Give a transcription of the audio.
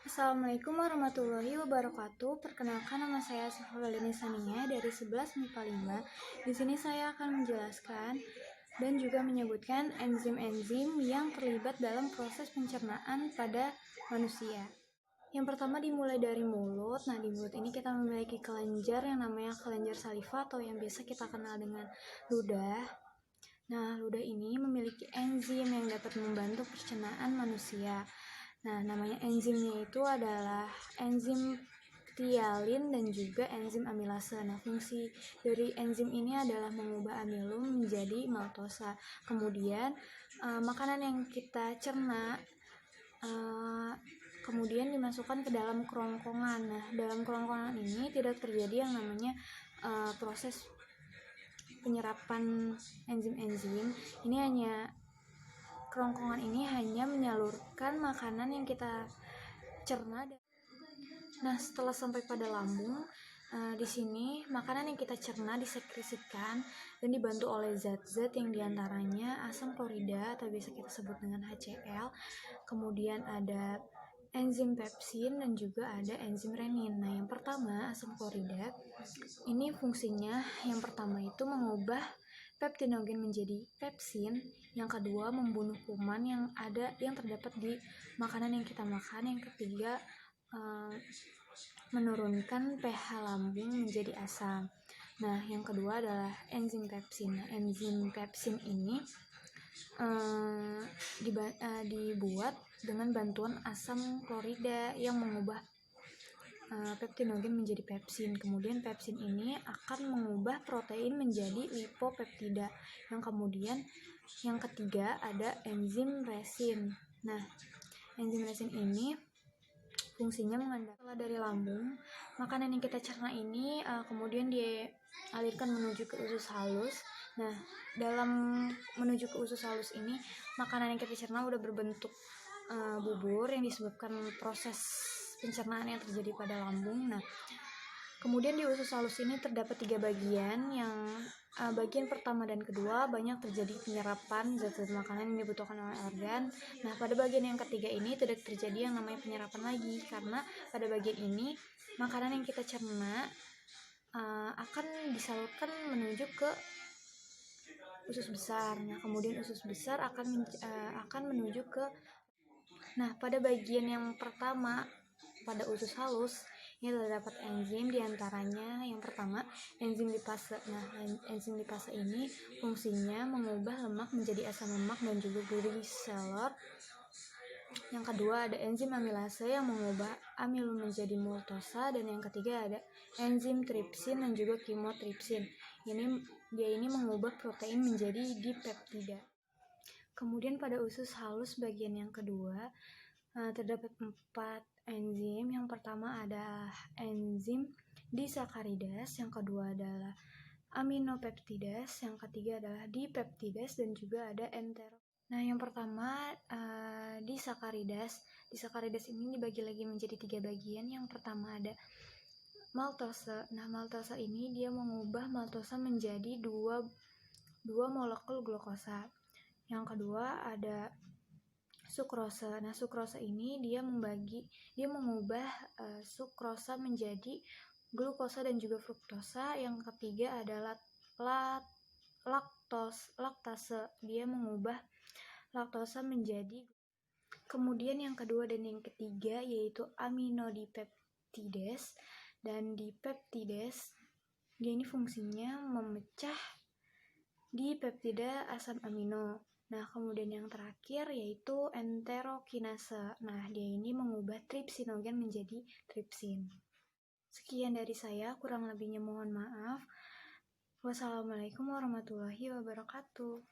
Assalamualaikum warahmatullahi wabarakatuh. Perkenalkan, nama saya Sifawelini Sania dari 11 MIPA 5. Di sini saya akan menjelaskan dan juga menyebutkan enzim-enzim yang terlibat dalam proses pencernaan pada manusia. Yang pertama dimulai dari mulut. Nah, di mulut ini kita memiliki kelenjar yang namanya kelenjar saliva atau yang biasa kita kenal dengan ludah. Nah, ludah ini memiliki enzim yang dapat membantu pencernaan manusia. Nah, namanya enzimnya itu adalah enzim ptyalin dan juga enzim amilase. Nah, fungsi dari enzim ini adalah mengubah amilum menjadi maltosa. Kemudian, makanan yang kita cerna kemudian dimasukkan ke dalam kerongkongan. Nah, dalam kerongkongan ini tidak terjadi yang namanya proses penyerapan enzim-enzim. Ini hanya kerongkongan ini hanya menyalurkan makanan yang kita cerna. Nah, setelah sampai pada lambung, di sini makanan yang kita cerna disekresikan dan dibantu oleh zat-zat yang diantaranya asam klorida atau biasa kita sebut dengan HCl, kemudian ada enzim pepsin dan juga ada enzim renin. Nah, yang pertama asam klorida ini fungsinya yang pertama itu mengubah peptinogen menjadi pepsin, yang kedua membunuh kuman yang terdapat di makanan yang kita makan, yang ketiga menurunkan pH lambung menjadi asam. Nah, yang kedua adalah enzim pepsin. Nah, enzim pepsin ini dibuat dengan bantuan asam klorida yang mengubah peptinogen menjadi pepsin. Kemudian pepsin ini akan mengubah protein menjadi lipopeptida. Yang ketiga ada enzim resin. Nah, enzim resin ini fungsinya setelah dari lambung, makanan yang kita cerna ini kemudian dialirkan menuju ke usus halus. Nah, dalam menuju ke usus halus ini, makanan yang kita cerna udah berbentuk bubur yang disebabkan proses pencernaan yang terjadi pada lambung. Nah, kemudian di usus halus ini terdapat 3 bagian, yang bagian pertama dan kedua banyak terjadi penyerapan zat-zat makanan yang dibutuhkan oleh organ. Nah, pada bagian yang ketiga ini tidak terjadi yang namanya penyerapan lagi, karena pada bagian ini makanan yang kita cerna akan disalurkan menuju ke usus besar. Nah, kemudian usus besar akan menuju ke pada bagian yang pertama pada usus halus ini terdapat enzim, diantaranya yang pertama enzim lipase. Nah, enzim lipase ini fungsinya mengubah lemak menjadi asam lemak dan juga gliserol. Yang kedua ada enzim amilase yang mengubah amilum menjadi maltosa, dan yang ketiga ada enzim tripsin dan juga kimotripsin. Dia ini mengubah protein menjadi dipeptida. Kemudian pada usus halus bagian yang kedua terdapat 4 enzim. Yang pertama adalah enzim disakaridas, yang kedua adalah aminopeptidas, yang ketiga adalah dipeptidas, dan juga ada entero. Nah, yang pertama disakaridas. Disakaridas ini dibagi lagi menjadi 3 bagian. Yang pertama ada maltose. Nah, maltose ini dia mengubah maltosa menjadi dua molekul glukosa. Yang kedua ada sukrosa. Nah, sukrosa ini dia mengubah sukrosa menjadi glukosa dan juga fruktosa. Yang ketiga adalah laktase. Dia mengubah laktosa menjadi. Kemudian yang kedua dan yang ketiga yaitu aminodipeptidas dan dipeptidas. Dia ini fungsinya memecah dipeptida asam amino. Nah, kemudian yang terakhir yaitu enterokinase. Nah, dia ini mengubah tripsinogen menjadi tripsin. Sekian dari saya, kurang lebihnya mohon maaf. Wassalamualaikum warahmatullahi wabarakatuh.